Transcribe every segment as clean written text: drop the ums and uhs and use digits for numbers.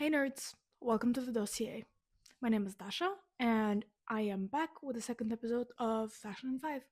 Hey nerds, welcome to the dossier. My name is Dasha, and I am back with the second episode of Fashion in 5.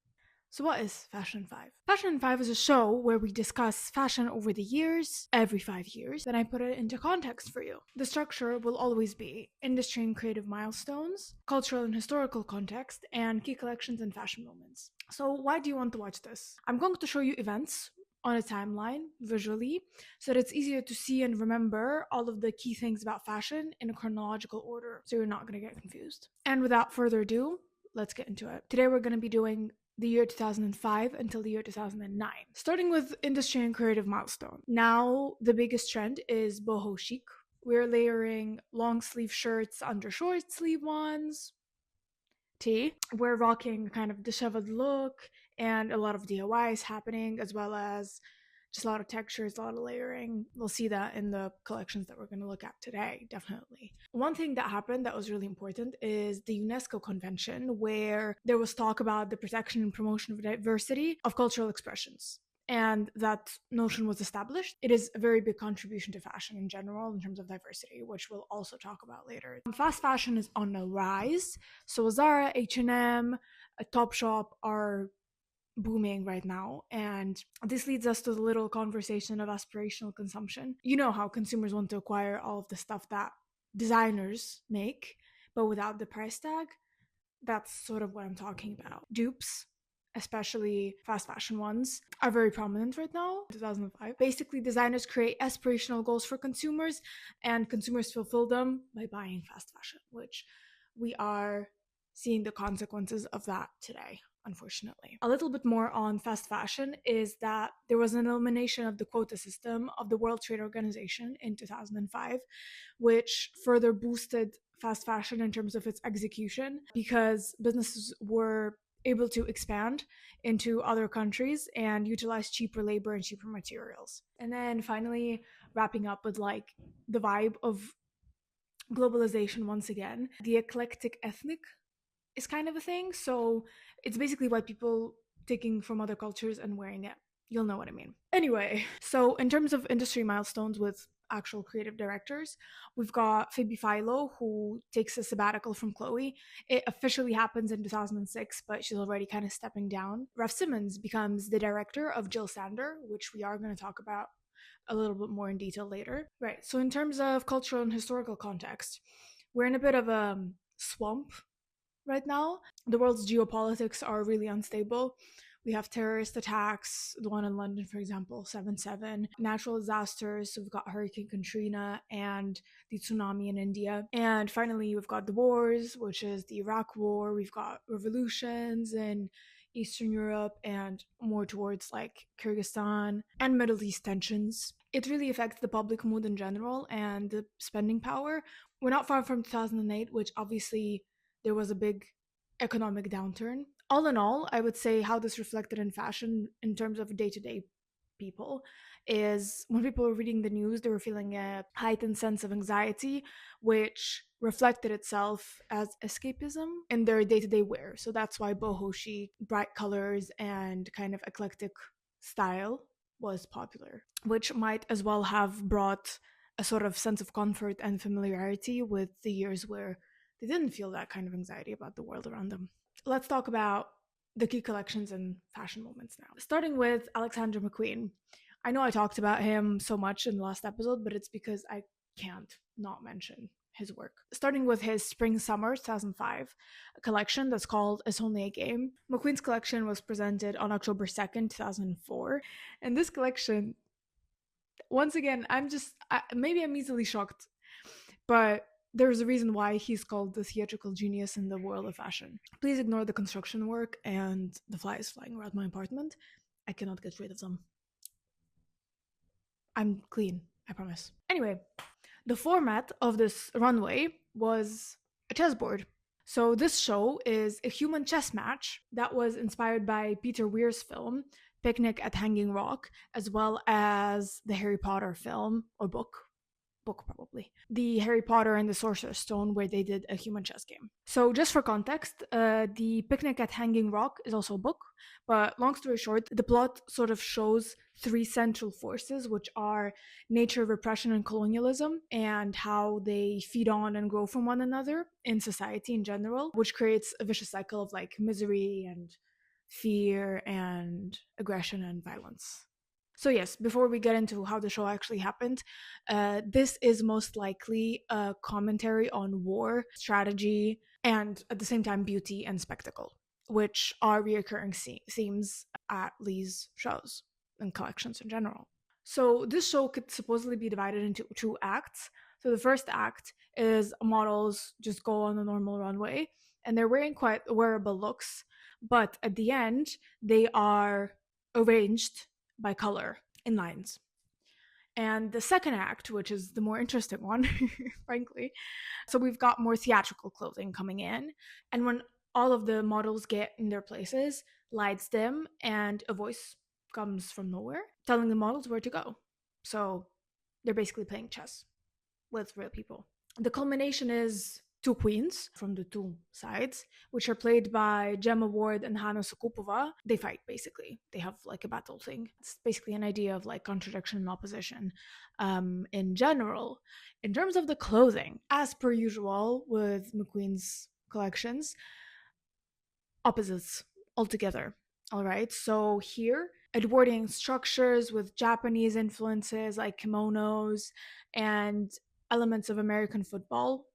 So what is Fashion in 5? Fashion in 5 is a show where we discuss fashion over the years, every 5 years, then I put it into context for you. The structure will always be industry and creative milestones, cultural and historical context, and key collections and fashion moments. So why do you want to watch this? I'm going to show you events on a timeline visually so that it's easier to see and remember all of the key things about fashion in a chronological order so you're not going to get confused. And without further ado, let's get into it. Today we're going to be doing the year 2005 until the year 2009. Starting with industry and creative milestone. Now the biggest trend is boho chic. We're layering long sleeve shirts under short sleeve ones. We're rocking kind of disheveled look and a lot of DIYs happening, as well as just a lot of textures, a lot of layering. We'll see that in the collections that we're going to look at today, definitely. One thing that happened that was really important is the UNESCO convention, where there was talk about the protection and promotion of diversity of cultural expressions. And that notion was established. It is a very big contribution to fashion in general in terms of diversity, which we'll also talk about later. Fast fashion is on a rise. So Zara, H&M, Topshop are booming right now, and this leads us to the little conversation of aspirational consumption. You know how consumers want to acquire all of the stuff that designers make, but without the price tag. That's sort of what I'm talking about. Dupes, especially fast fashion ones, are very prominent right now. 2005. Basically, designers create aspirational goals for consumers, and consumers fulfill them by buying fast fashion, which we are seeing the consequences of that today, unfortunately. A little bit more on fast fashion is that there was an elimination of the quota system of the World Trade Organization in 2005, which further boosted fast fashion in terms of its execution because businesses were able to expand into other countries and utilize cheaper labor and cheaper materials. And then finally, wrapping up with like the vibe of globalization once again, the eclectic ethnic is kind of a thing. So it's basically white people taking from other cultures and wearing it. You'll know what I mean. Anyway, so in terms of industry milestones with actual creative directors, we've got Phoebe Philo, who takes a sabbatical from Chloe. It officially happens in 2006, but she's already kind of stepping down. Raf Simons becomes the director of Jill Sander, which we are going to talk about a little bit more in detail later. Right, so in terms of cultural and historical context, we're in a bit of a swamp right now. The world's geopolitics are really unstable. We have terrorist attacks, the one in London, for example, 7/7, natural disasters. So we've got Hurricane Katrina and the tsunami in India. And finally, we've got the wars, which is the Iraq War. We've got revolutions in Eastern Europe and more towards like Kyrgyzstan and Middle East tensions. It really affects the public mood in general and the spending power. We're not far from 2008, which obviously there was a big economic downturn. All in all, I would say how this reflected in fashion in terms of day-to-day people is when people were reading the news, they were feeling a heightened sense of anxiety, which reflected itself as escapism in their day-to-day wear. So that's why boho chic, bright colors, and kind of eclectic style was popular, which might as well have brought a sort of sense of comfort and familiarity with the years where they didn't feel that kind of anxiety about the world around them. Let's talk about the key collections and fashion moments now. Starting with Alexander McQueen. I know I talked about him so much in the last episode, but it's because I can't not mention his work. Starting with his Spring-Summer 2005 collection that's called It's Only a Game. McQueen's collection was presented on October 2nd, 2004. And this collection, once again, maybe I'm easily shocked, but there's a reason why he's called the theatrical genius in the world of fashion. Please ignore the construction work and the flies flying around my apartment. I cannot get rid of them. I'm clean, I promise. Anyway, the format of this runway was a chessboard. So this show is a human chess match that was inspired by Peter Weir's film, Picnic at Hanging Rock, as well as the Harry Potter film, or book probably, the Harry Potter and the Sorcerer's Stone, where they did a human chess game. So just for context, the Picnic at Hanging Rock is also a book, but long story short, the plot sort of shows three central forces, which are nature, repression, and colonialism, and how they feed on and grow from one another in society in general, which creates a vicious cycle of like misery and fear and aggression and violence. So yes, before we get into how the show actually happened, this is most likely a commentary on war, strategy, and at the same time beauty and spectacle, which are reoccurring themes at Lee's shows and collections in general. So this show could supposedly be divided into two acts. So the first act is models just go on a normal runway and they're wearing quite wearable looks, but at the end they are arranged by color in lines. And the second act, which is the more interesting one, frankly, so we've got more theatrical clothing coming in. And when all of the models get in their places, lights dim, and a voice comes from nowhere telling the models where to go. So they're basically playing chess with real people. The culmination is two queens from the two sides, which are played by Gemma Ward and Hannah Sukupova. They fight, basically. They have like a battle thing. It's basically an idea of like contradiction and opposition in general. In terms of the clothing, as per usual with McQueen's collections, opposites altogether. All right, so here, Edwardian structures with Japanese influences like kimonos and elements of American football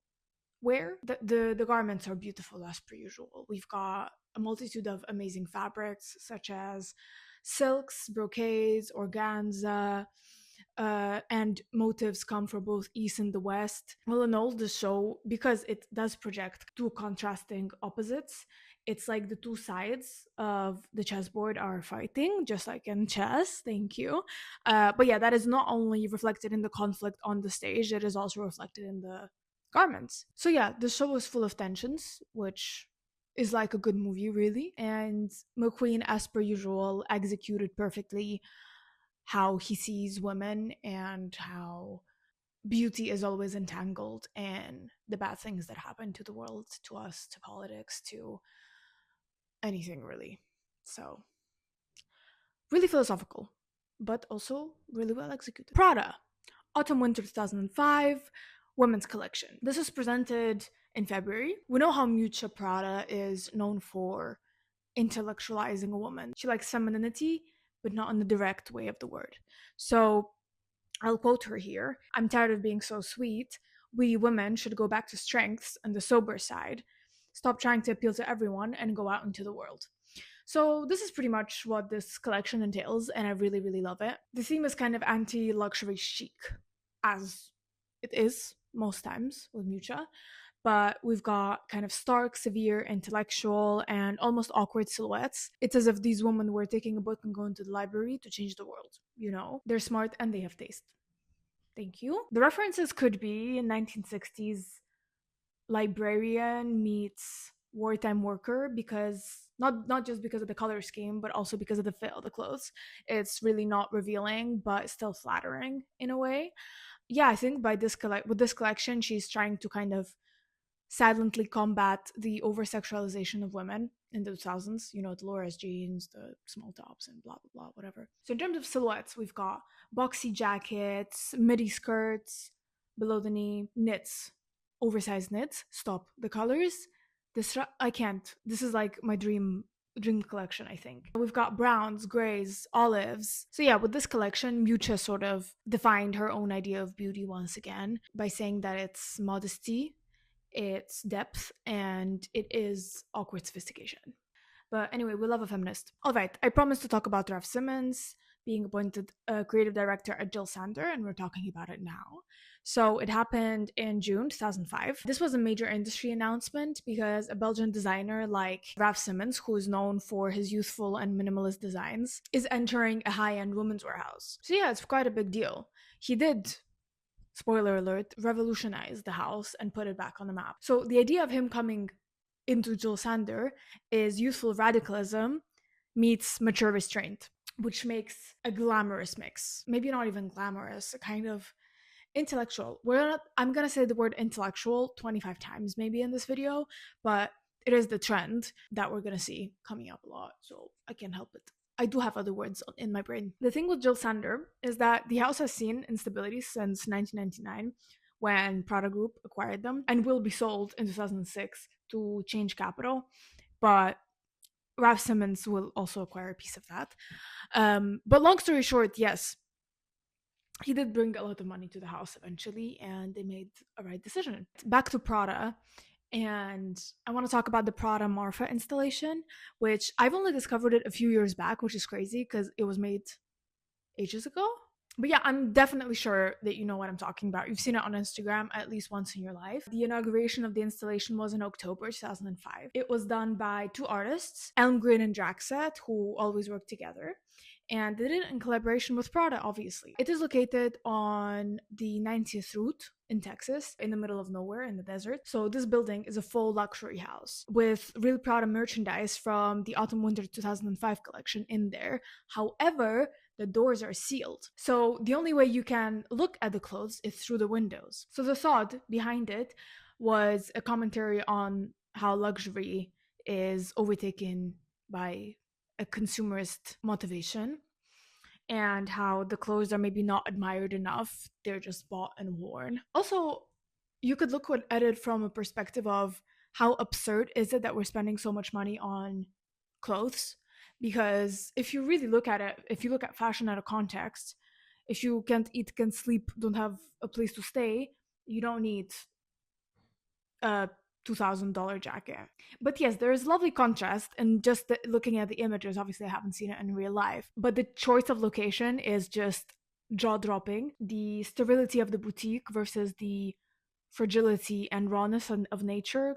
wear. The garments are beautiful as per usual. We've got a multitude of amazing fabrics such as silks, brocades, organza, and motives come from both East and the West. All in all, the show, because it does project two contrasting opposites, it's like the two sides of the chessboard are fighting, just like in chess. Thank you. But yeah, that is not only reflected in the conflict on the stage, it is also reflected in the garments. So yeah, the show is full of tensions, which is like a good movie, really. And McQueen, as per usual, executed perfectly how he sees women and how beauty is always entangled in the bad things that happen to the world, to us, to politics, to anything really. So, really philosophical, but also really well executed. Prada, Autumn Winter 2005, women's collection. This was presented in February. We know how Miuccia Prada is known for intellectualizing a woman. She likes femininity, but not in the direct way of the word. So I'll quote her here. I'm tired of being so sweet. We women should go back to strengths and the sober side. Stop trying to appeal to everyone and go out into the world. So this is pretty much what this collection entails, and I really, really love it. The theme is kind of anti-luxury chic, as it is most times with Miuccia, but we've got kind of stark, severe, intellectual, and almost awkward silhouettes. It's as if these women were taking a book and going to the library to change the world, you know? They're smart and they have taste. Thank you. The references could be 1960s librarian meets wartime worker, because not just because of the color scheme, but also because of the fit of the clothes. It's really not revealing, but still flattering in a way. Yeah, I think with this collection, she's trying to kind of silently combat the over sexualization of women in the 2000s, you know, the Laura's jeans, the small tops, and blah, blah, blah, whatever. So, in terms of silhouettes, we've got boxy jackets, midi skirts, below the knee, knits, oversized knits. Stop. The colors, I can't. This is like my dream collection, I think. We've got browns, grays, olives. So yeah, with this collection, Miuccia sort of defined her own idea of beauty once again by saying that it's modesty, it's depth, and it is awkward sophistication. But anyway, we love a feminist. All right, I promised to talk about Ralph Simmons being appointed creative director at Jill Sander, and we're talking about it now. So it happened in June 2005. This was a major industry announcement because a Belgian designer like Ralph Simmons, who is known for his youthful and minimalist designs, is entering a high-end women's warehouse. So yeah, it's quite a big deal. He did, spoiler alert, revolutionize the house and put it back on the map. So the idea of him coming into Jill Sander is youthful radicalism meets mature restraint, which makes a glamorous mix. Maybe not even glamorous, a kind of intellectual. I'm gonna say the word intellectual 25 times maybe in this video, but it is the trend that we're gonna see coming up a lot, so I can't help it. I do have other words in my brain. The thing with Jill Sander is that the house has seen instability since 1999 when Prada Group acquired them and will be sold in 2006 to Change Capital. But Ralph Simmons will also acquire a piece of that. But long story short, yes, he did bring a lot of money to the house eventually, and they made a right decision. Back to Prada, and I want to talk about the Prada Marfa installation, which I've only discovered it a few years back, which is crazy because it was made ages ago. But yeah, I'm definitely sure that you know what I'm talking about. You've seen it on Instagram at least once in your life. The inauguration of the installation was in October 2005. It was done by two artists, Elmgren and Draxet, who always work together. And they did it in collaboration with Prada, obviously. It is located on the 90th route in Texas, in the middle of nowhere in the desert. So this building is a full luxury house with real Prada merchandise from the Autumn Winter 2005 collection in there. However, the doors are sealed. So the only way you can look at the clothes is through the windows. So the thought behind it was a commentary on how luxury is overtaken by a consumerist motivation and how the clothes are maybe not admired enough. They're just bought and worn. Also, you could look at it from a perspective of how absurd is it that we're spending so much money on clothes, because if you really look at it, if you look at fashion out of context, if you can't eat, can't sleep, don't have a place to stay, you don't need a $2,000 jacket. But yes, there is lovely contrast, and just looking at the images, obviously I haven't seen it in real life, but the choice of location is just jaw-dropping. The sterility of the boutique versus the fragility and rawness of nature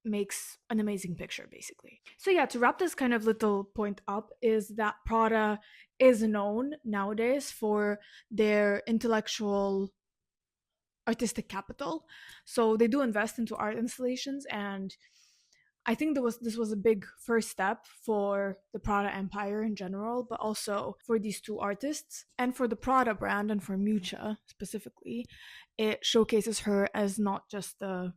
makes an amazing picture, basically. So yeah, to wrap this kind of little point up, is that Prada is known nowadays for their intellectual artistic capital. So they do invest into art installations, and I think this was a big first step for the Prada empire in general, but also for these two artists and for the Prada brand, and for Miuccia specifically. It showcases her as not just a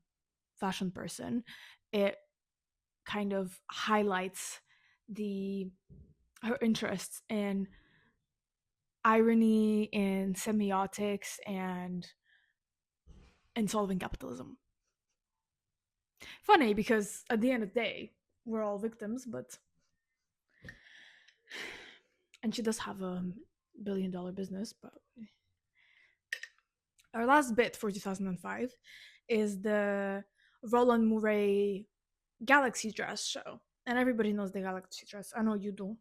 fashion person. It kind of highlights her interests in irony, in semiotics, and in solving capitalism. Funny because at the end of the day, we're all victims, but and she does have a $1 billion business. But our last bit for 2005 is the Roland Mouret Galaxy Dress show, and everybody knows the Galaxy Dress. I know you do.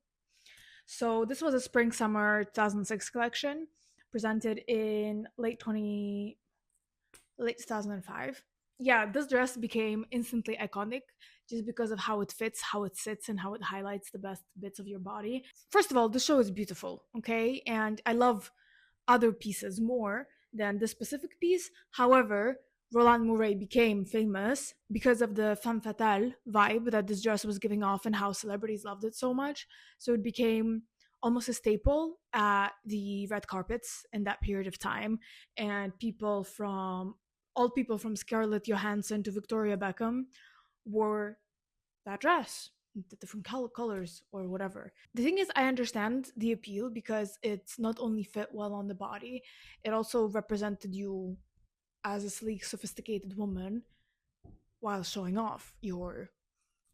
So this was a spring summer 2006 collection presented in late 2005. Yeah, this dress became instantly iconic just because of how it fits, how it sits, and how it highlights the best bits of your body. First of all, the show is beautiful, okay? And I love other pieces more than this specific piece. However, Roland Mouret became famous because of the femme fatale vibe that this dress was giving off and how celebrities loved it so much. So it became almost a staple at the red carpets in that period of time. And people from Scarlett Johansson to Victoria Beckham wore that dress, the different colors or whatever. The thing is, I understand the appeal because it's not only fit well on the body, it also represented you as a sleek, sophisticated woman while showing off your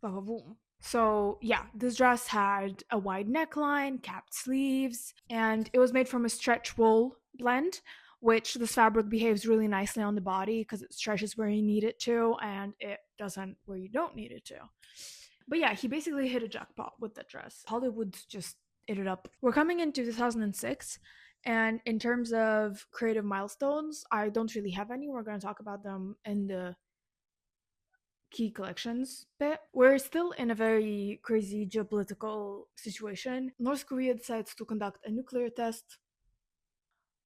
vavavoom. So yeah, this dress had a wide neckline, capped sleeves, and it was made from a stretch wool blend, which this fabric behaves really nicely on the body because it stretches where you need it to and it doesn't where you don't need it to. But yeah, he basically hit a jackpot with that dress. Hollywood just ate it up. We're coming into 2006, and in terms of creative milestones, I don't really have any. We're going to talk about them in the key collections bit. We're still in a very crazy geopolitical situation. North Korea decides to conduct a nuclear test.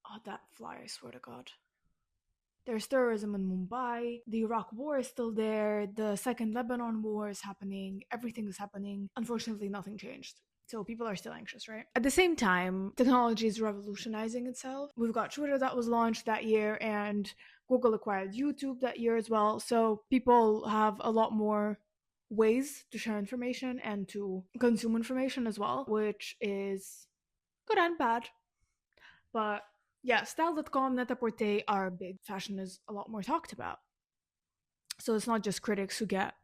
Oh, that fly, I swear to God. There's terrorism in Mumbai. The Iraq war is still there. The second Lebanon war is happening. Everything is happening. Unfortunately, nothing changed. So people are still anxious, right? At the same time, technology is revolutionizing itself. We've got Twitter that was launched that year, and Google acquired YouTube that year as well. So people have a lot more ways to share information and to consume information as well, which is good and bad. But yeah, style.com, Net-a-Porter are big. Fashion is a lot more talked about. So it's not just critics who get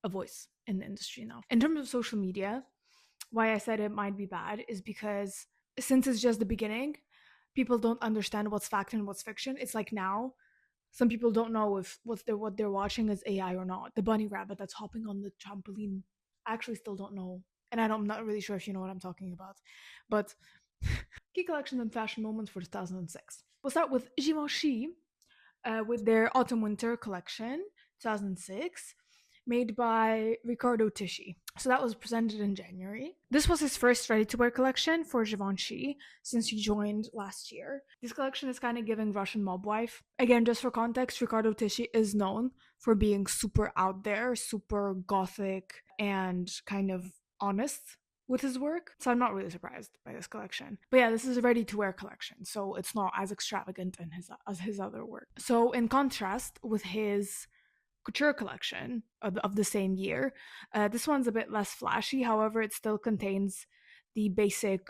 a voice in the industry now. In terms of social media, why I said it might be bad is because since it's just the beginning, people don't understand what's fact and what's fiction. It's like now, some people don't know if what they're watching is AI or not. The bunny rabbit that's hopping on the trampoline, I actually still don't know, and I'm not really sure if you know what I'm talking about. But key collections and fashion moments for 2006. We'll start with Givenchy with their autumn winter collection 2006, made by Riccardo Tisci. So that was presented in January. This was his first ready-to-wear collection for Givenchy since he joined last year. This collection is kind of giving Russian mob wife. Again, just for context, Riccardo Tisci is known for being super out there, super gothic, and kind of honest with his work. So I'm not really surprised by this collection. But yeah, this is a ready-to-wear collection, so it's not as extravagant as his other work. So in contrast with his couture collection of the same year, this one's a bit less flashy. However, it still contains the basic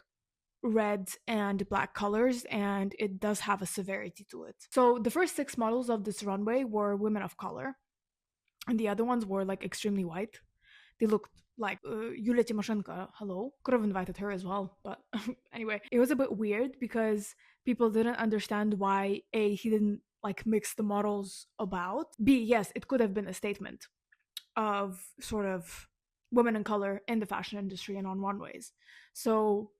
red and black colors, and it does have a severity to it. So the first 6 models of this runway were women of color, and the other ones were like extremely white. They looked like Yulia Tymoshenko. Hello, could have invited her as well, but anyway, it was a bit weird because people didn't understand why he didn't like mix the models about. B, yes, it could have been a statement of sort of women in color in the fashion industry and on runways. So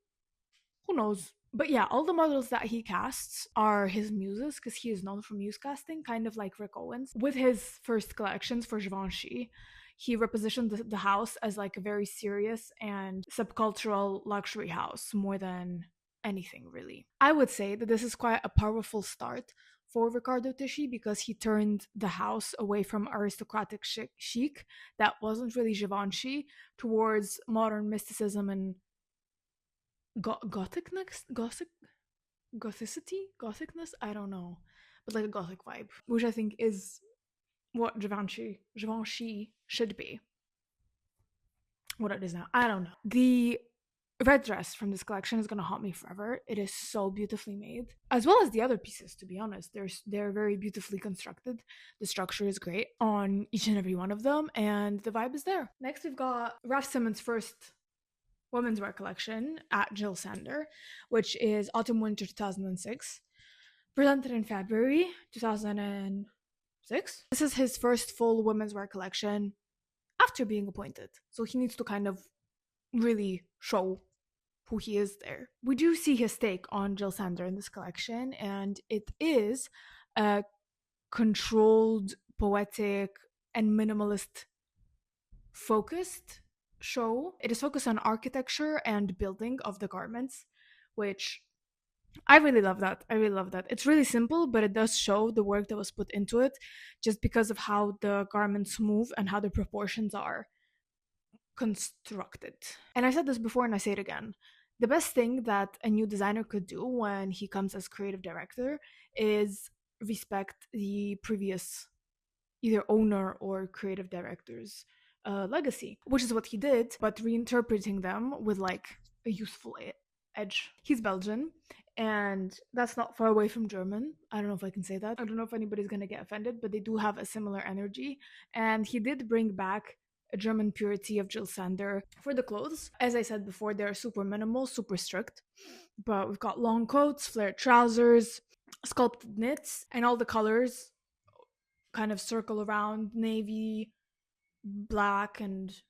who knows? But yeah, all the models that he casts are his muses because he is known for muse casting, kind of like Rick Owens. With his first collections for Givenchy, he repositioned the house as like a very serious and subcultural luxury house more than anything, really. I would say that this is quite a powerful start for Riccardo Tisci because he turned the house away from aristocratic chic that wasn't really Givenchy towards modern mysticism and gothicness, gothicness, I don't know, but like a gothic vibe, which I think is what Givenchy should be. What it is now, I don't know. The red dress from this collection is gonna haunt me forever. It is so beautifully made, as well as the other pieces. To be honest, they're very beautifully constructed. The structure is great on each and every one of them, and the vibe is there. Next, we've got Raf Simons' first women's wear collection at Jill Sander, which is autumn winter 2006, presented in February 2006. This is his first full women's wear collection after being appointed, so he needs to kind of really show who he is there. We do see his take on Jill Sander in this collection, and it is a controlled, poetic, and minimalist focused show. It is focused on architecture and building of the garments, which I really love that. It's really simple, but it does show the work that was put into it just because of how the garments move and how the proportions are constructed. And I said this before and I say it again. The best thing that a new designer could do when he comes as creative director is respect the previous either owner or creative director's legacy, which is what he did, but reinterpreting them with like a youthful edge. He's Belgian, and that's not far away from German. I don't know if I can say that. I don't know if anybody's gonna get offended, but they do have a similar energy. And he did bring back a German purity of Jill Sander for the clothes. As I said before, they're super minimal, super strict, but we've got long coats, flared trousers, sculpted knits, and all the colors kind of circle around navy, black, and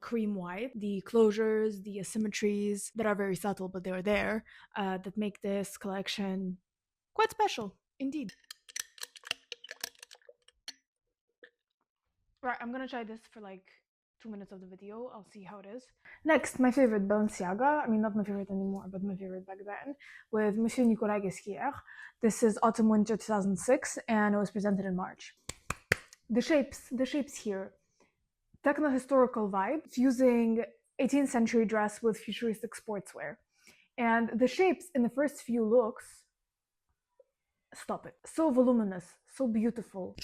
cream white. The closures, the asymmetries that are very subtle, but they're there, that make this collection quite special indeed. Right, I'm gonna try this for like 2 minutes of the video. I'll see how it is. Next, my favorite Balenciaga. I mean, not my favorite anymore, but my favorite back then, with Monsieur Nicolas Guesquière. This is autumn winter 2006, and it was presented in March. The shapes here, techno-historical vibe, fusing 18th century dress with futuristic sportswear. And the shapes in the first few looks, stop it, so voluminous, so beautiful.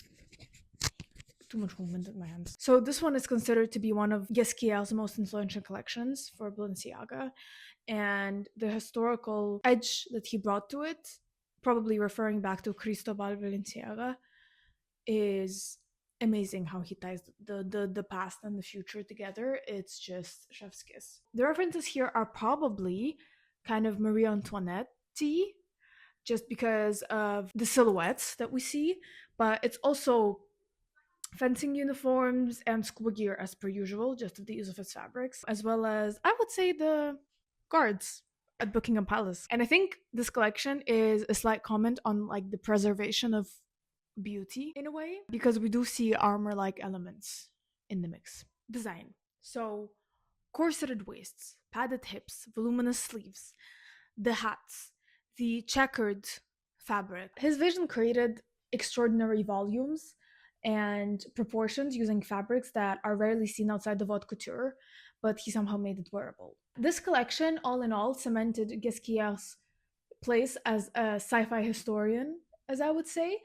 too much movement in my hands. So this one is considered to be one of Ghesquière's most influential collections for Balenciaga, and the historical edge that he brought to it, probably referring back to Cristobal Balenciaga, is amazing how he ties the past and the future together. It's just chef's kiss. The references here are probably kind of Marie Antoinette just because of the silhouettes that we see, but it's also fencing uniforms and school gear as per usual, just of the use of its fabrics, as well as, I would say, the guards at Buckingham Palace. And I think this collection is a slight comment on like the preservation of beauty in a way, because we do see armor-like elements in the mix. Design. So corseted waists, padded hips, voluminous sleeves, the hats, the checkered fabric. His vision created extraordinary volumes and proportions using fabrics that are rarely seen outside of haute couture, but he somehow made it wearable. This collection, all in all, cemented Ghesquière's place as a sci-fi historian, as I would say,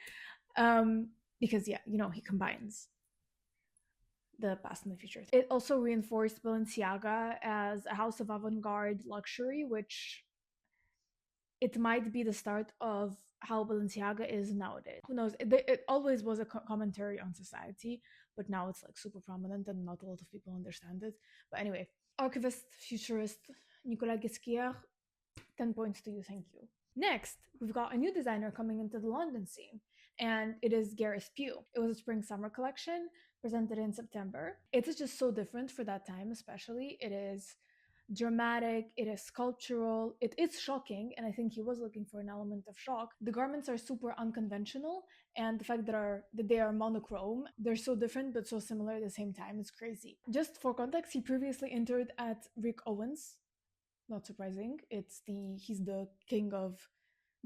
because yeah, you know, he combines the past and the future. It also reinforced Balenciaga as a house of avant-garde luxury, which it might be the start of how Balenciaga is nowadays. Who knows? It always was a commentary on society, but now it's like super prominent and not a lot of people understand it. But anyway, archivist, futurist, Nicolas Ghesquière, 10 points to you, thank you. Next, we've got a new designer coming into the London scene, and it is Gareth Pugh. It was a spring-summer collection presented in September. It is just so different for that time, especially. It is dramatic, it is sculptural, it is shocking, and I think he was looking for an element of shock. The garments are super unconventional, and the fact that they are monochrome, they're so different but so similar at the same time, is crazy. Just for context, he previously entered at Rick Owens. Not surprising. He's the king of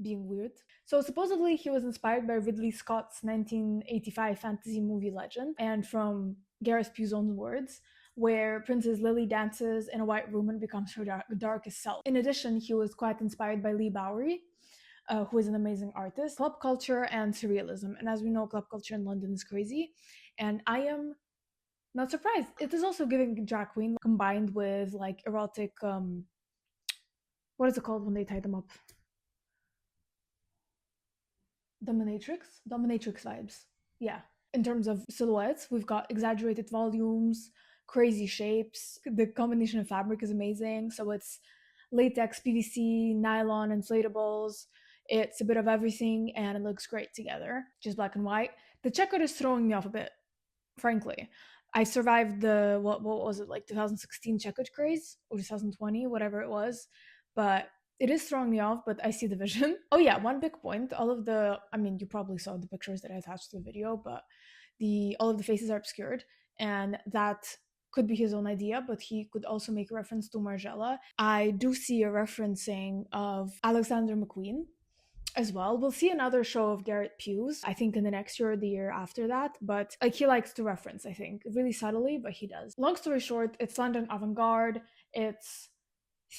being weird. So supposedly he was inspired by Ridley Scott's 1985 fantasy movie Legend, and from Gareth Pugh's own words, where Princess Lily dances in a white room and becomes her darkest self. In addition, he was quite inspired by Leigh Bowery, who is an amazing artist, club culture and surrealism. And as we know, club culture in London is crazy, and I am not surprised. It is also giving drag queen combined with like erotic, what is it called when they tie them up? Dominatrix vibes. Yeah. In terms of silhouettes, we've got exaggerated volumes, crazy shapes. The combination of fabric is amazing. So it's latex, PVC, nylon, inflatables. It's a bit of everything, and it looks great together. Just black and white. The checkered is throwing me off a bit, frankly. I survived the, what was it, like 2016 checkered craze, or 2020, whatever it was. But it is throwing me off, but I see the vision. Oh yeah, one big point. You probably saw the pictures that I attached to the video, but all of the faces are obscured, and that could be his own idea, but he could also make reference to Margiela. I do see a referencing of Alexander McQueen as well. We'll see another show of Gareth Pugh's, I think in the next year or the year after that, but like he likes to reference, I think, really subtly, but he does. Long story short, it's London avant-garde, it's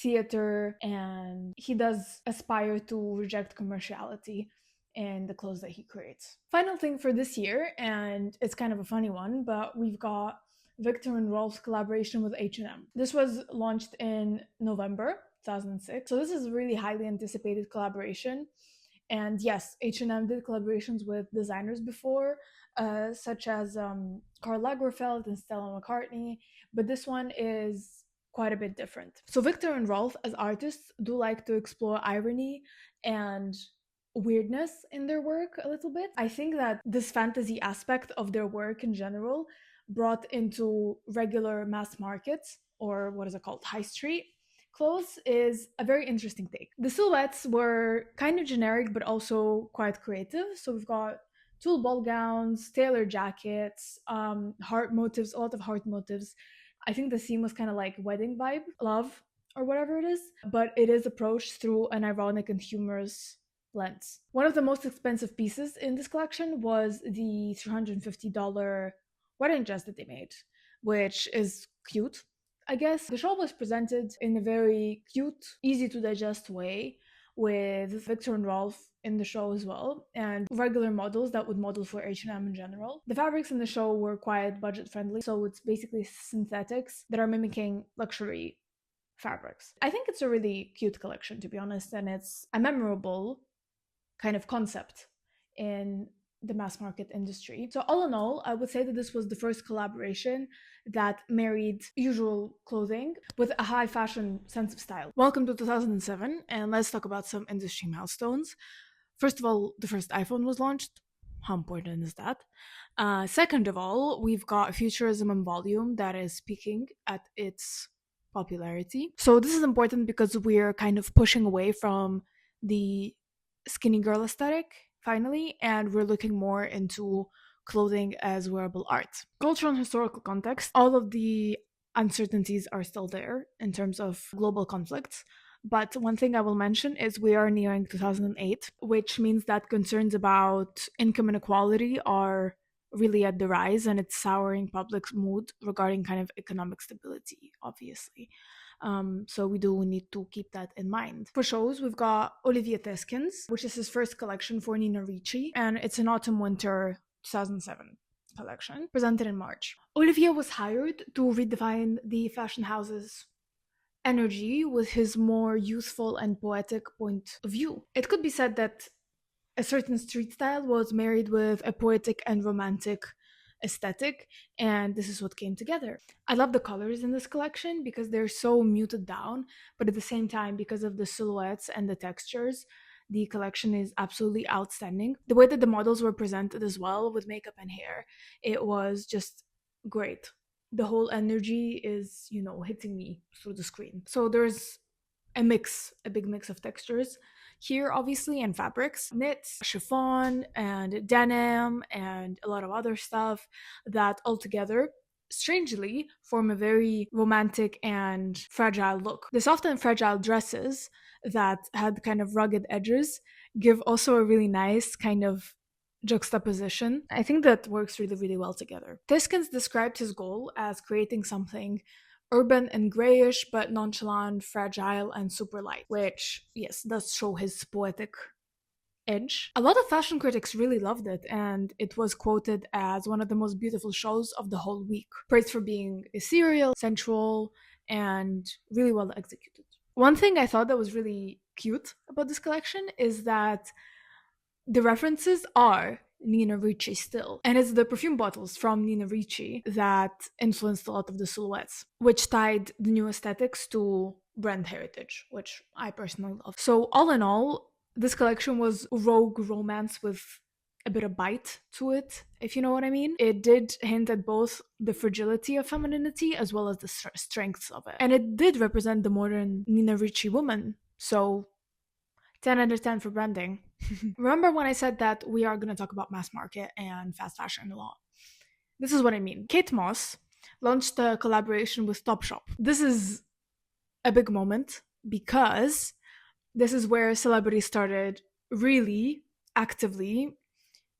theater, and he does aspire to reject commerciality in the clothes that he creates. Final thing for this year, and it's kind of a funny one, but we've got Victor and Rolf's collaboration with H&M. This was launched in November 2006, so this is a really highly anticipated collaboration. And yes, H&M did collaborations with designers before, such as Karl Lagerfeld and Stella McCartney, but this one is quite a bit different. So Victor and Rolf, as artists, do like to explore irony and weirdness in their work a little bit. I think that this fantasy aspect of their work in general, brought into regular mass markets, or what is it called, high street clothes, is a very interesting take. The silhouettes were kind of generic but also quite creative. So we've got tulle ball gowns, tailored jackets, heart motifs, a lot of heart motifs. I think the theme was kind of like wedding vibe, love, or whatever it is, but it is approached through an ironic and humorous lens. One of the most expensive pieces in this collection was the $350 wedding dress that they made, which is cute, I guess. The shawl was presented in a very cute, easy to digest way, with Victor and Rolf in the show as well, and regular models that would model for H&M in general. The fabrics in the show were quite budget friendly, so it's basically synthetics that are mimicking luxury fabrics. I think it's a really cute collection, to be honest, and it's a memorable kind of concept in the mass market industry. So all in all, I would say that this was the first collaboration that married usual clothing with a high fashion sense of style. Welcome to 2007, and let's talk about some industry milestones. First of all, the first iPhone was launched. How important is that? Second of all, we've got Futurism and Volume that is peaking at its popularity. So this is important because we're kind of pushing away from the skinny girl aesthetic finally, and we're looking more into clothing as wearable art. Cultural and historical context, all of the uncertainties are still there in terms of global conflicts. But one thing I will mention is we are nearing 2008, which means that concerns about income inequality are really at the rise, and it's souring public's mood regarding kind of economic stability, obviously. So we do need to keep that in mind. For shows, we've got Olivier Teskins, which is his first collection for Nina Ricci, and it's an autumn-winter 2007 collection presented in March. Olivier was hired to redefine the fashion house's energy with his more youthful and poetic point of view. It could be said that a certain street style was married with a poetic and romantic aesthetic, and this is what came together. I love the colors in this collection because they're so muted down, but at the same time, because of the silhouettes and the textures, the collection is absolutely outstanding. The way that the models were presented as well with makeup and hair, it was just great. The whole energy is, hitting me through the screen. So there's a big mix of textures here, obviously, and fabrics, knits, chiffon, and denim, and a lot of other stuff that altogether strangely form a very romantic and fragile look. The soft and fragile dresses that had kind of rugged edges give also a really nice kind of juxtaposition. I think that works really, really well together. Tiskins described his goal as creating something urban and grayish, but nonchalant, fragile, and super light, which, yes, does show his poetic edge. A lot of fashion critics really loved it, and it was quoted as one of the most beautiful shows of the whole week, praised for being ethereal, sensual, and really well executed. One thing I thought that was really cute about this collection is that the references are Nina Ricci still. And it's the perfume bottles from Nina Ricci that influenced a lot of the silhouettes, which tied the new aesthetics to brand heritage, which I personally love. So all in all, this collection was rogue romance with a bit of bite to it, if you know what I mean. It did hint at both the fragility of femininity as well as the strengths of it. And it did represent the modern Nina Ricci woman. So 10 out of 10 for branding. Remember when I said that we are going to talk about mass market and fast fashion a lot? This is what I mean. Kate Moss launched a collaboration with Topshop. This is a big moment because this is where celebrities started really actively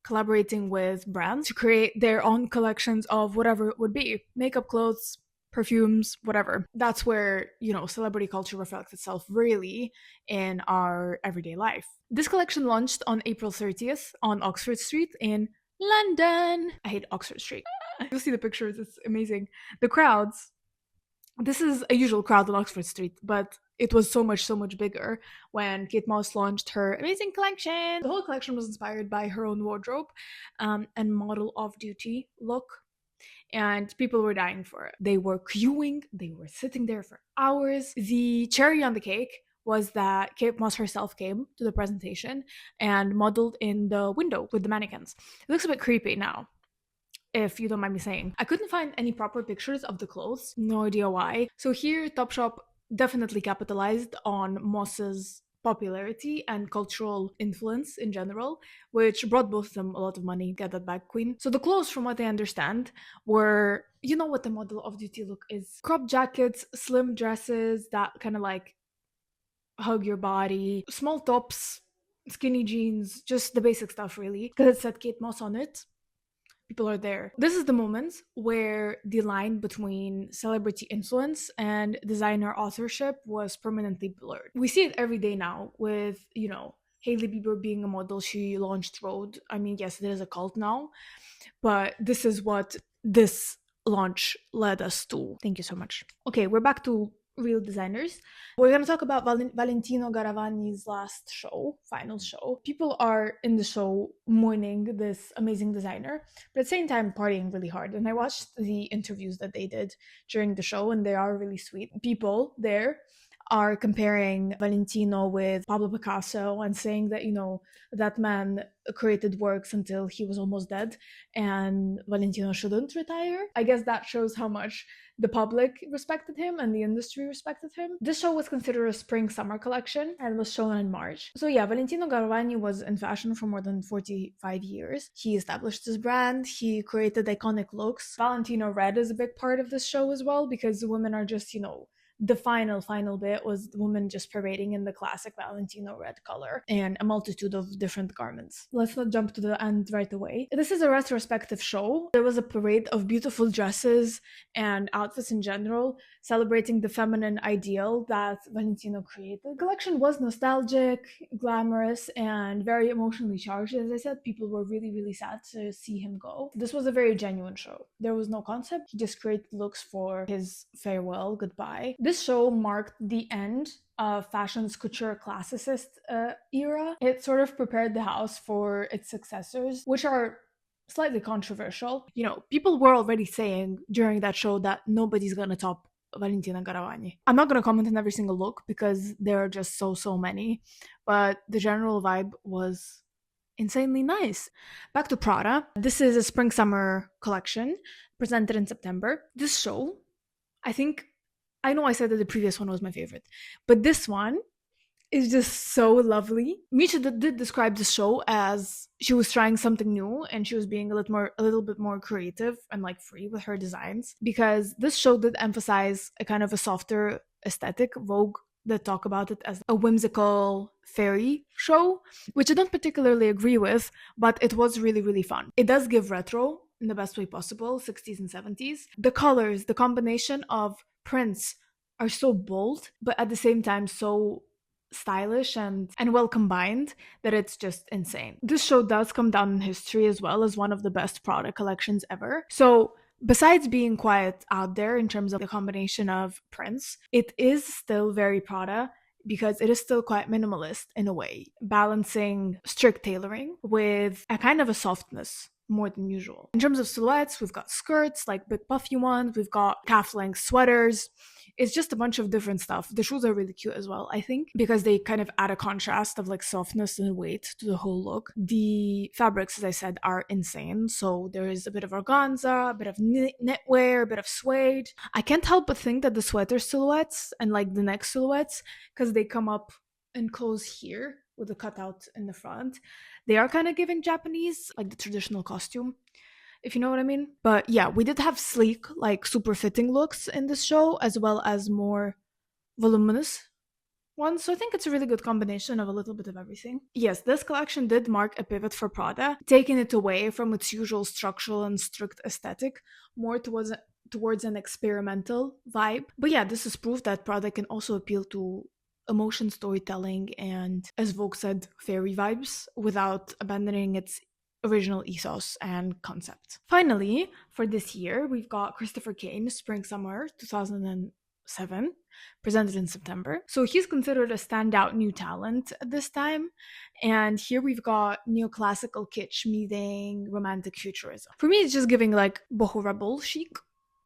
collaborating with brands to create their own collections of whatever it would be. Makeup, clothes, perfumes, whatever. That's where, celebrity culture reflects itself really in our everyday life. This collection launched on April 30th on Oxford Street in London. I hate Oxford Street. You'll see the pictures, it's amazing. The crowds, this is a usual crowd on Oxford Street, but it was so much bigger when Kate Moss launched her amazing collection. The whole collection was inspired by her own wardrobe and model off-duty look. And people were dying for it. They were queuing, they were sitting there for hours. The cherry on the cake was that Kate Moss herself came to the presentation and modeled in the window with the mannequins. It looks a bit creepy now, if you don't mind me saying. I couldn't find any proper pictures of the clothes, no idea why. So here, Topshop definitely capitalized on Moss's popularity and cultural influence in general, which brought both of them a lot of money. Get that back, queen. So the clothes, from what I understand, were, you know what the model of duty look is. Crop jackets, slim dresses that kind of like hug your body, small tops, skinny jeans, just the basic stuff really, because it said Kate Moss on it. people are there. This is the moment where the line between celebrity influence and designer authorship was permanently blurred. We see it every day now with, Hailey Bieber being a model. She launched Rode. I mean, yes, it is a cult now, but this is what this launch led us to. Thank you so much. Okay, we're back to real designers. We're going to talk about Valentino Garavani's last show, final show. People are in the show mourning this amazing designer, but at the same time partying really hard. And I watched the interviews that they did during the show, and they are really sweet. People there are comparing Valentino with Pablo Picasso and saying that, that man created works until he was almost dead and Valentino shouldn't retire. I guess that shows how much the public respected him and the industry respected him. This show was considered a spring-summer collection and was shown in March. So yeah, Valentino Garavani was in fashion for more than 45 years. He established his brand, he created iconic looks. Valentino Red is a big part of this show as well, because women are just, the final bit was the woman just parading in the classic Valentino red color and a multitude of different garments. Let's not jump to the end right away. This is a retrospective show. There was a parade of beautiful dresses and outfits in general, celebrating the feminine ideal that Valentino created. The collection was nostalgic, glamorous, and very emotionally charged. As I said, people were really, really sad to see him go. This was a very genuine show. There was no concept. He just created looks for his farewell, goodbye. This show marked the end of fashion's couture classicist era. It sort of prepared the house for its successors, which are slightly controversial. People were already saying during that show that nobody's gonna top Valentina Garavani. I'm not gonna comment on every single look because there are just so many, but the general vibe was insanely nice. Back to Prada. This is a spring-summer collection presented in September. This show, I know I said that the previous one was my favorite, but this one is just so lovely. Misha did describe the show as she was trying something new and she was being a little bit more creative and like free with her designs, because this show did emphasize a kind of a softer aesthetic. Vogue that talk about it as a whimsical fairy show, which I don't particularly agree with, but it was really, really fun. It does give retro in the best way possible, 60s and 70s. The colors, the combination of prints are so bold, but at the same time so stylish and well combined that it's just insane. This show does come down in history as well as one of the best Prada collections ever. So besides being quite out there in terms of the combination of prints, it is still very Prada because it is still quite minimalist in a way, balancing strict tailoring with a kind of a softness more than usual. In terms of silhouettes, we've got skirts, like big puffy ones, we've got calf-length sweaters. It's just a bunch of different stuff. The shoes are really cute as well, I think, because they kind of add a contrast of like softness and weight to the whole look. The fabrics, as I said, are insane. So there is a bit of organza, a bit of knitwear, a bit of suede. I can't help but think that the sweater silhouettes and like the neck silhouettes, because they come up and close here with a cutout in the front, they are kind of giving Japanese, like the traditional costume, if you know what I mean. But yeah, we did have sleek, like super fitting looks in this show, as well as more voluminous ones. So I think it's a really good combination of a little bit of everything. Yes, this collection did mark a pivot for Prada, taking it away from its usual structural and strict aesthetic, more towards an experimental vibe. But yeah, this is proof that Prada can also appeal to emotion storytelling and, as Vogue said, fairy vibes without abandoning its original ethos and concept. Finally, for this year, we've got Christopher Kane, Spring Summer 2007, presented in September. So he's considered a standout new talent at this time. And here we've got neoclassical kitsch meeting romantic futurism. For me, it's just giving like boho rebel chic,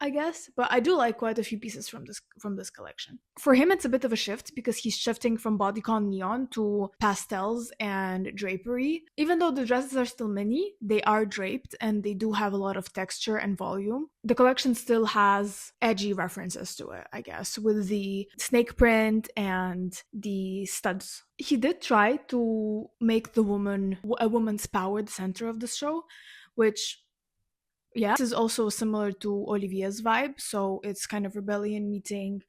I guess, but I do like quite a few pieces from this collection. For him, it's a bit of a shift because he's shifting from bodycon neon to pastels and drapery. Even though the dresses are still mini, they are draped and they do have a lot of texture and volume. The collection still has edgy references to it, I guess, with the snake print and the studs. He did try to make a woman's power the center of the show, which, yeah, this is also similar to Olivia's vibe, so it's kind of rebellion meeting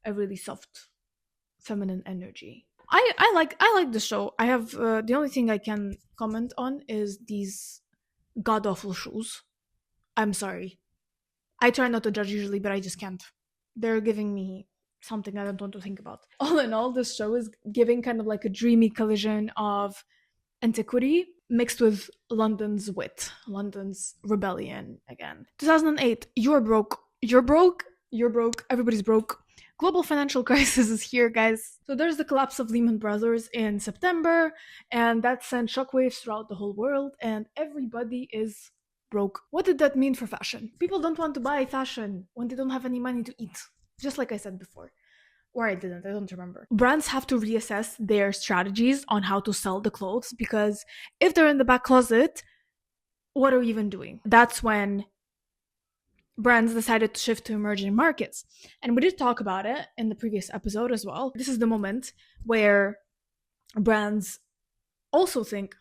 a really soft feminine energy. I like the show. I have the only thing I can comment on is these god awful shoes. I'm sorry. I try not to judge usually, but I just can't. They're giving me something I don't want to think about. All in all, this show is giving kind of like a dreamy collision of antiquity mixed with London's wit, London's rebellion again. 2008, you're broke. You're broke. You're broke. Everybody's broke. Global financial crisis is here, guys. So there's the collapse of Lehman Brothers in September, and that sent shockwaves throughout the whole world, and everybody is broke. What did that mean for fashion? People don't want to buy fashion when they don't have any money to eat. Just like I said before. Or I didn't, I don't remember. Brands have to reassess their strategies on how to sell the clothes, because if they're in the back closet, what are we even doing? That's when brands decided to shift to emerging markets. And we did talk about it in the previous episode as well. This is the moment where brands also think,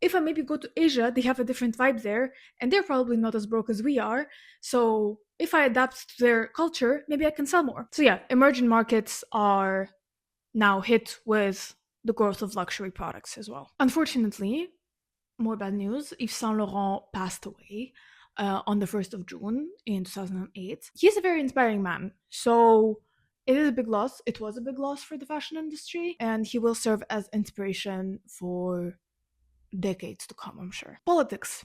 if I maybe go to Asia, they have a different vibe there, and they're probably not as broke as we are. So if I adapt to their culture, maybe I can sell more. So yeah, emerging markets are now hit with the growth of luxury products as well. Unfortunately, more bad news, Yves Saint Laurent passed away on the 1st of June in 2008. He's a very inspiring man. So it is a big loss. It was a big loss for the fashion industry, and he will serve as inspiration for decades to come, I'm sure. Politics.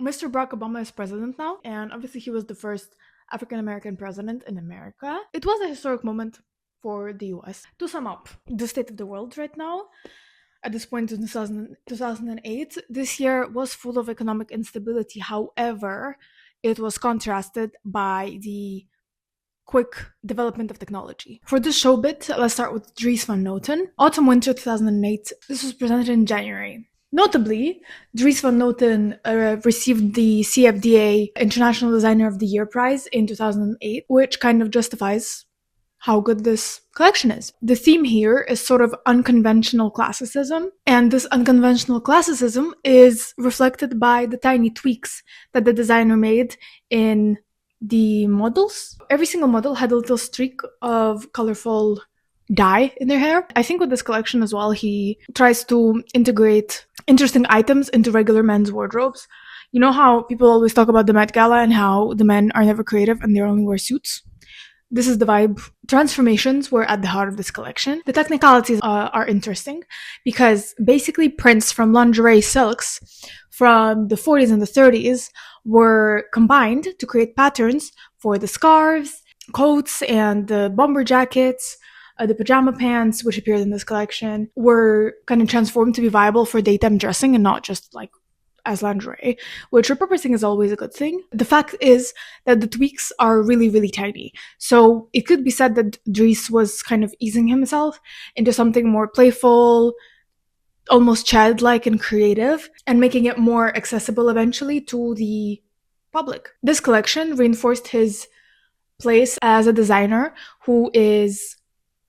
Mr. Barack Obama is president now, and obviously he was the first African-American president in America. It was a historic moment for the US. To sum up the state of the world right now, at this point in 2008, this year was full of economic instability. However, it was contrasted by the quick development of technology. For this show bit, let's start with Dries Van Noten. Autumn-Winter 2008. This was presented in January. Notably, Dries Van Noten received the CFDA International Designer of the Year prize in 2008, which kind of justifies how good this collection is. The theme here is sort of unconventional classicism, and this unconventional classicism is reflected by the tiny tweaks that the designer made in the models. Every single model had a little streak of colorful dye in their hair. I think with this collection as well, he tries to integrate interesting items into regular men's wardrobes. You know how people always talk about the Met Gala and how the men are never creative and they only wear suits? This is the vibe. Transformations were at the heart of this collection. The technicalities are interesting because basically prints from lingerie silks from the 40s and the 30s were combined to create patterns for the scarves, coats, and the bomber jackets. The pajama pants, which appeared in this collection, were kind of transformed to be viable for daytime dressing and not just like as lingerie, which repurposing is always a good thing. The fact is that the tweaks are really, really tiny. So it could be said that Dries was kind of easing himself into something more playful, almost childlike and creative, and making it more accessible eventually to the public. This collection reinforced his place as a designer who is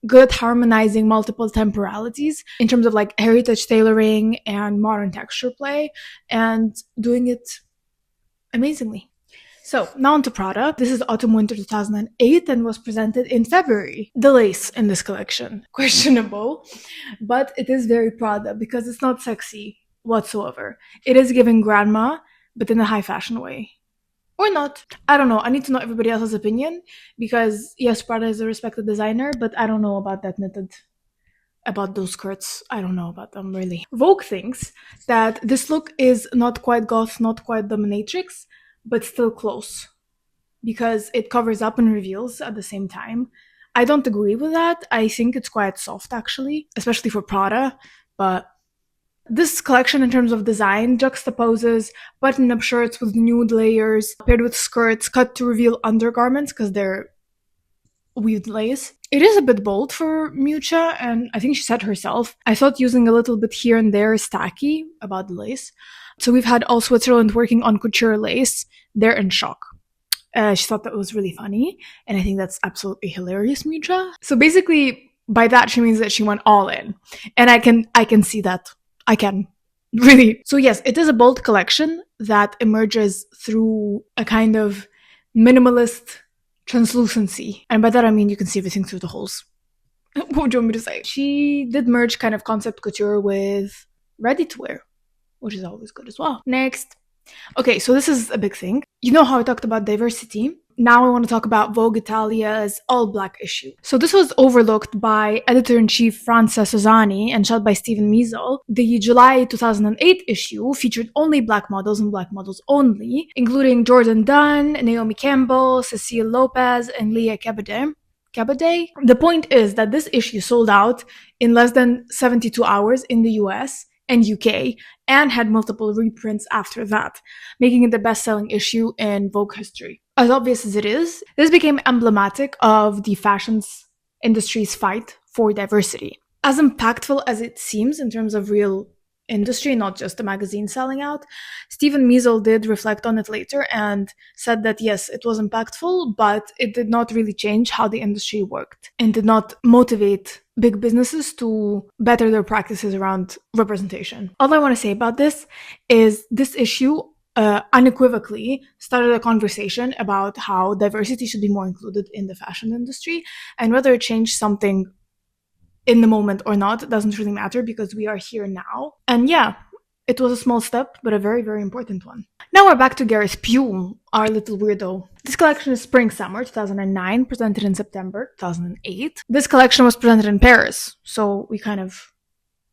good harmonizing multiple temporalities in terms of like heritage tailoring and modern texture play, and doing it amazingly. So now on to Prada. This is Autumn-Winter 2008 and was presented in February. The lace in this collection, questionable, but it is very Prada because it's not sexy whatsoever. It is giving grandma, but in a high fashion way. Or not. I don't know. I need to know everybody else's opinion because, yes, Prada is a respected designer, but I don't know about that knitted, about those skirts. I don't know about them, really. Vogue thinks that this look is not quite goth, not quite dominatrix, but still close because it covers up and reveals at the same time. I don't agree with that. I think it's quite soft, actually, especially for Prada, but this collection, in terms of design, juxtaposes button-up shirts with nude layers paired with skirts cut to reveal undergarments because they're weaved lace. It is a bit bold for Miuccia, and I think she said herself, I thought using a little bit here and there is tacky about the lace. So we've had All Switzerland working on couture lace. They're in shock. She thought that was really funny, and I think that's absolutely hilarious, Miuccia. So basically, by that, she means that she went all in, and I can see that. I can. Really. So yes, it is a bold collection that emerges through a kind of minimalist translucency. And by that I mean you can see everything through the holes. What do you want me to say? She did merge kind of concept couture with ready-to-wear, which is always good as well. Next, Okay, so this is a big thing. You know how I talked about diversity? Now I want to talk about Vogue Italia's all black issue. So this was overlooked by editor-in-chief Franca Sosani and shot by Stephen Measle. The July 2008 issue featured only black models and black models only, including Jordan Dunn, Naomi Campbell, Cecile Lopez, and Leah Cabade. The point is that this issue sold out in less than 72 hours in the US and UK, and had multiple reprints after that, making it the best-selling issue in Vogue history. As obvious as it is, this became emblematic of the fashion industry's fight for diversity. As impactful as it seems in terms of real industry, not just a magazine selling out, Stephen Measle did reflect on it later and said that yes, it was impactful, but it did not really change how the industry worked and did not motivate big businesses to better their practices around representation. All I want to say about this is this issue unequivocally started a conversation about how diversity should be more included in the fashion industry, and whether it changed something in the moment or not doesn't really matter because we are here now. And yeah, it was a small step, but a very, very important one. Now we're back to Gareth Pugh, our little weirdo. This collection is Spring-Summer 2009, presented in September 2008. This collection was presented in Paris, so we kind of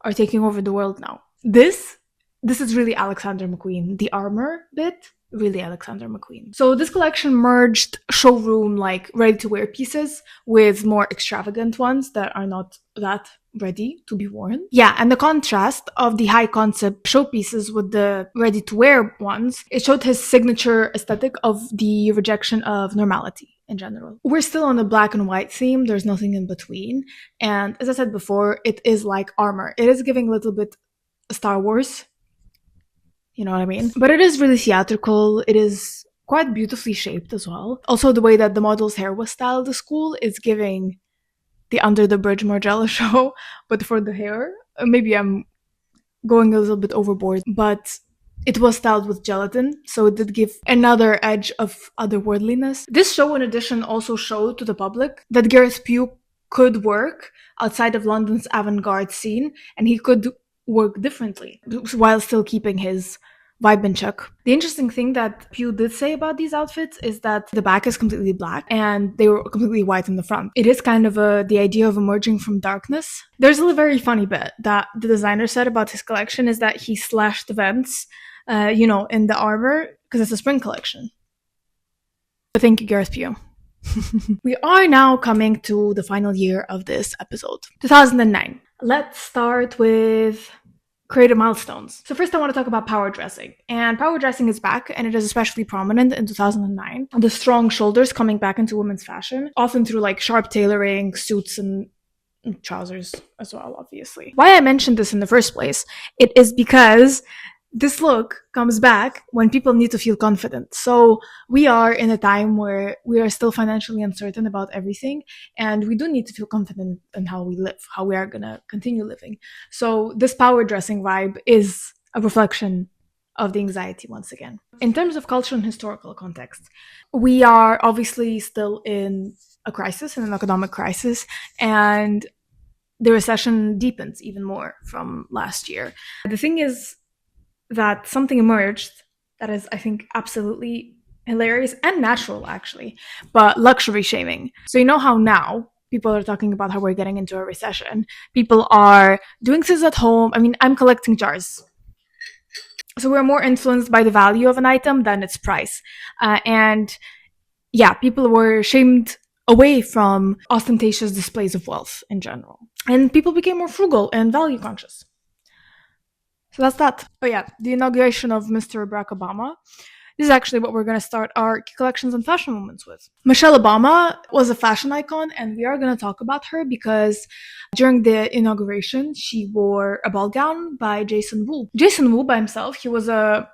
are taking over the world now. This is really Alexander McQueen. The armor bit, really Alexander McQueen. So this collection merged showroom like ready-to-wear pieces with more extravagant ones that are not that ready to be worn. Yeah, and the contrast of the high concept showpieces with the ready-to-wear ones, it showed his signature aesthetic of the rejection of normality in general. We're still on the black and white theme, there's nothing in between. And as I said before, it is like armor. It is giving a little bit Star Wars. You know what I mean? But it is really theatrical. It is quite beautifully shaped as well. Also, the way that the model's hair was styled at school is giving the Under the Bridge Margiela show, but for the hair. Maybe I'm going a little bit overboard, but it was styled with gelatin, so it did give another edge of otherworldliness. This show, in addition, also showed to the public that Gareth Pugh could work outside of London's avant-garde scene, and he could work differently while still keeping his vibe in check. The interesting thing that Pugh did say about these outfits is that the back is completely black and they were completely white in the front. It is kind of the idea of emerging from darkness. There's a very funny bit that the designer said about his collection is that he slashed vents, in the armor because it's a spring collection. So thank you, Gareth Pugh. We are now coming to the final year of this episode, 2009. Let's start with creative milestones. So first I want to talk about power dressing. And power dressing is back, and it is especially prominent in 2009. The strong shoulders coming back into women's fashion, often through like sharp tailoring, suits and trousers as well, obviously. Why I mentioned this in the first place, it is because this look comes back when people need to feel confident. So we are in a time where we are still financially uncertain about everything, and we do need to feel confident in how we live, how we are going to continue living. So this power dressing vibe is a reflection of the anxiety once again. In terms of cultural and historical context, we are obviously still in a crisis, in an economic crisis, and the recession deepens even more from last year. The thing is that something emerged that is, I think, absolutely hilarious and natural, actually, but luxury shaming. So you know how now people are talking about how we're getting into a recession. People are doing things at home. I mean, I'm collecting jars. So we're more influenced by the value of an item than its price. And yeah, people were shamed away from ostentatious displays of wealth in general. And people became more frugal and value conscious. So that's that. Oh yeah, the inauguration of Mr. Barack Obama. This is actually what we're going to start our collections and fashion moments with. Michelle Obama was a fashion icon, and we are going to talk about her because during the inauguration, she wore a ball gown by Jason Wu. Jason Wu by himself, he was a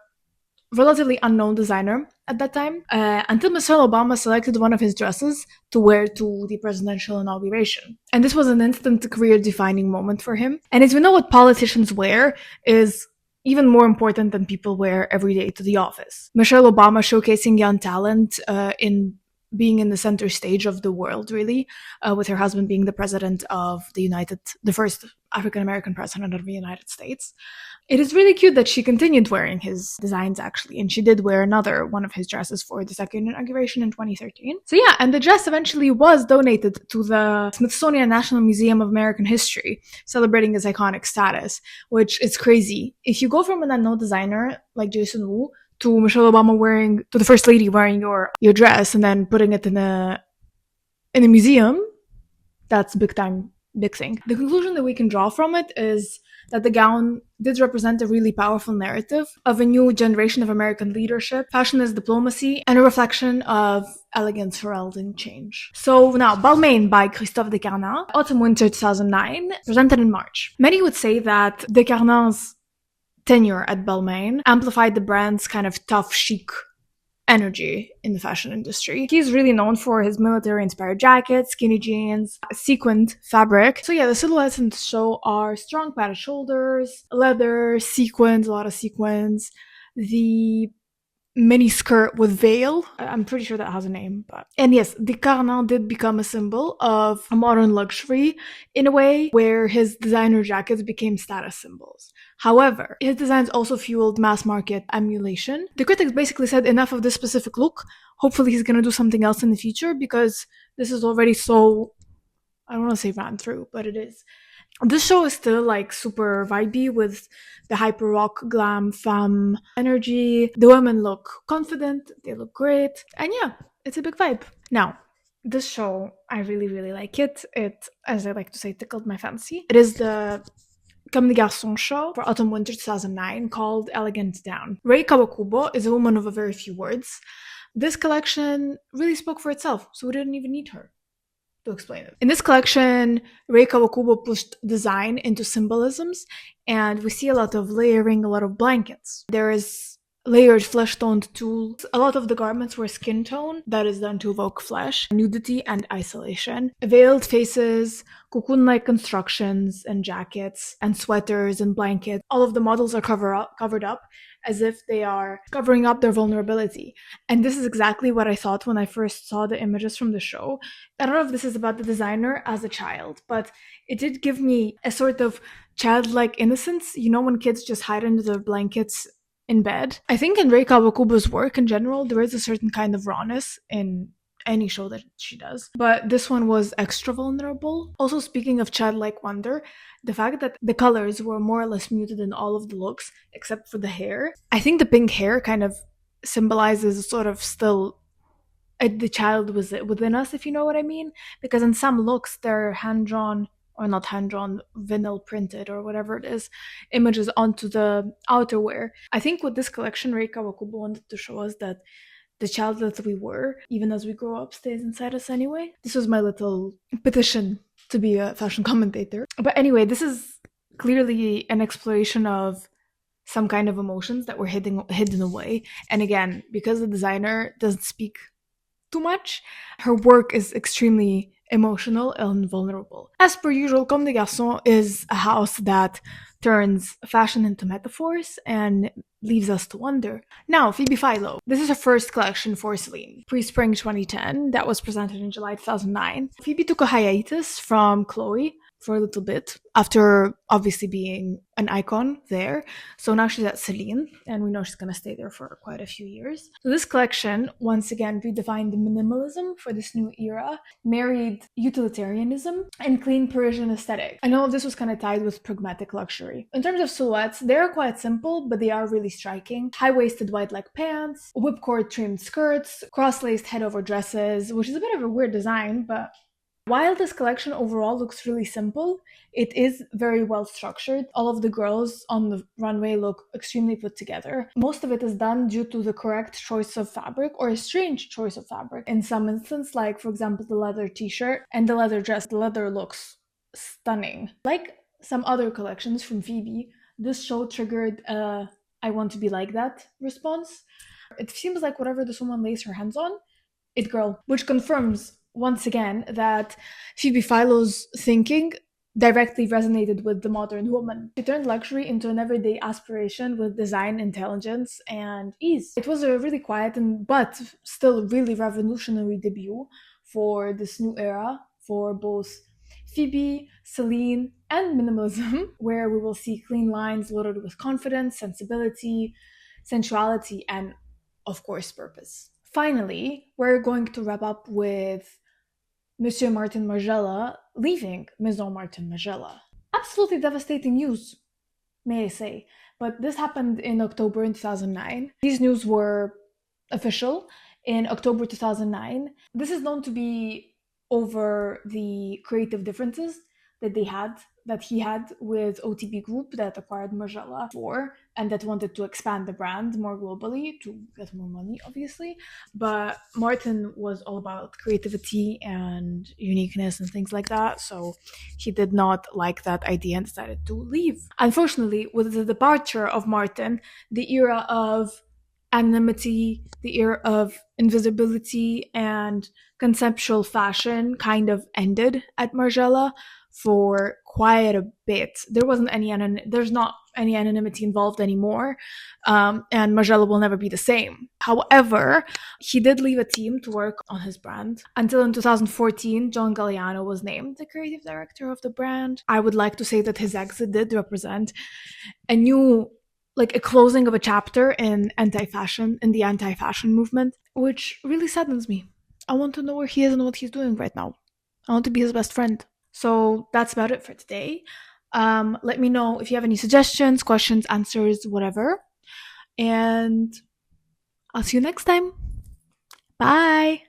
relatively unknown designer at that time, until Michelle Obama selected one of his dresses to wear to the presidential inauguration. And this was an instant career-defining moment for him. And as we know, what politicians wear is even more important than people wear every day to the office. Michelle Obama showcasing young talent in being in the center stage of the world, really, with her husband being the president of the first African American president of the United States. It is really cute that she continued wearing his designs, actually, and she did wear another one of his dresses for the second inauguration in 2013. So yeah, and the dress eventually was donated to the Smithsonian National Museum of American History, celebrating its iconic status, which is crazy. If you go from an unknown designer like Jason Wu to Michelle Obama to the First Lady wearing your dress and then putting it in a museum, that's big thing. The conclusion that we can draw from it is that the gown did represent a really powerful narrative of a new generation of American leadership, fashion as diplomacy, and a reflection of elegance heralding change. So now, Balmain by Christophe Descarnins, Autumn-Winter 2009, presented in March. Many would say that Descarnins' tenure at Balmain amplified the brand's kind of tough, chic energy in the fashion industry. He's really known for his military-inspired jackets, skinny jeans, sequined fabric. So yeah, the silhouettes in the show are strong padded shoulders, leather, sequins, a lot of sequins, the mini skirt with veil. I'm pretty sure that has a name, and yes, Descarnins did become a symbol of a modern luxury in a way where his designer jackets became status symbols. However, his designs also fueled mass market emulation. The critics basically said enough of this specific look. Hopefully he's gonna do something else in the future because this is already so, I don't want to say ran through, but it is. This show is still like super vibey with the hyper rock, glam, femme energy. The women look confident, they look great, and yeah, it's a big vibe. Now, this show, I really, really like it. It, as I like to say, tickled my fancy. It is the Comme des Garçons show for Autumn-Winter 2009 called Elegant Down. Rei Kawakubo is a woman of a very few words. This collection really spoke for itself, so we didn't even need her to explain it. In this collection, Rei Kawakubo pushed design into symbolisms, and we see a lot of layering, a lot of blankets. There is layered flesh-toned tulle. A lot of the garments were skin tone, that is done to evoke flesh, nudity, and isolation. Veiled faces, cocoon-like constructions, and jackets, and sweaters, and blankets. All of the models are covered up as if they are covering up their vulnerability. And this is exactly what I thought when I first saw the images from the show. I don't know if this is about the designer as a child, but it did give me a sort of childlike innocence. You know, when kids just hide under their blankets in bed. I think in Rei Kawakubo's work in general, there is a certain kind of rawness in any show that she does, but this one was extra vulnerable. Also, speaking of childlike wonder, the fact that the colors were more or less muted in all of the looks except for the hair. I think the pink hair kind of symbolizes sort of still the child was within us, if you know what I mean, because in some looks they're hand-drawn, or not hand-drawn, vinyl printed or whatever it is, images onto the outerwear. I think with this collection, Rei Kawakubo wanted to show us that the child that we were, even as we grow up, stays inside us anyway. This was my little petition to be a fashion commentator. But anyway, this is clearly an exploration of some kind of emotions that were hidden away. And again, because the designer doesn't speak too much, her work is extremely emotional and vulnerable. As per usual, Comme des Garçons is a house that turns fashion into metaphors and leaves us to wonder. Now, Phoebe Philo. This is her first collection for Celine, pre-spring 2010, that was presented in July 2009. Phoebe took a hiatus from Chloe for a little bit, after obviously being an icon there. So now she's at Celine, and we know she's going to stay there for quite a few years. So this collection, once again, redefined minimalism for this new era, married utilitarianism and clean Parisian aesthetic. And all of this was kind of tied with pragmatic luxury. In terms of silhouettes, they're quite simple, but they are really striking. High-waisted white leg pants, whipcord trimmed skirts, cross-laced head-over dresses, which is a bit of a weird design, but while this collection overall looks really simple, it is very well structured. All of the girls on the runway look extremely put together. Most of it is done due to the correct choice of fabric, or a strange choice of fabric. In some instance, like for example the leather t-shirt and the leather dress, the leather looks stunning. Like some other collections from Phoebe, this show triggered a "I want to be like that" response. It seems like whatever this woman lays her hands on, it girl, which confirms once again that Phoebe Philo's thinking directly resonated with the modern woman. She turned luxury into an everyday aspiration with design, intelligence, and ease. It was a really quiet and but still really revolutionary debut for this new era for both Phoebe, Celine, and minimalism, where we will see clean lines loaded with confidence, sensibility, sensuality, and of course, purpose. Finally, we're going to wrap up with Monsieur Martin Margiela leaving Maison Martin Margiela. Absolutely devastating news, may I say. But this happened in October in 2009. These news were official in October 2009. This is known to be over the creative differences that he had with OTB Group that acquired Margiela for and that wanted to expand the brand more globally to get more money, obviously. But Martin was all about creativity and uniqueness and things like that, so he did not like that idea and decided to leave. Unfortunately, with the departure of Martin, the era of anonymity, the era of invisibility and conceptual fashion kind of ended at Margiela for quite a bit. There's not any anonymity involved anymore, and Margiela will never be the same. However, he did leave a team to work on his brand until in 2014, John Galliano was named the creative director of the brand. I would like to say that his exit did represent a new like a closing of a chapter in the anti-fashion movement, which really saddens me. I want to know where he is and what he's doing right now. I want to be his best friend. So that's about it for today. Let me know if you have any suggestions, questions, answers, whatever. And I'll see you next time. Bye.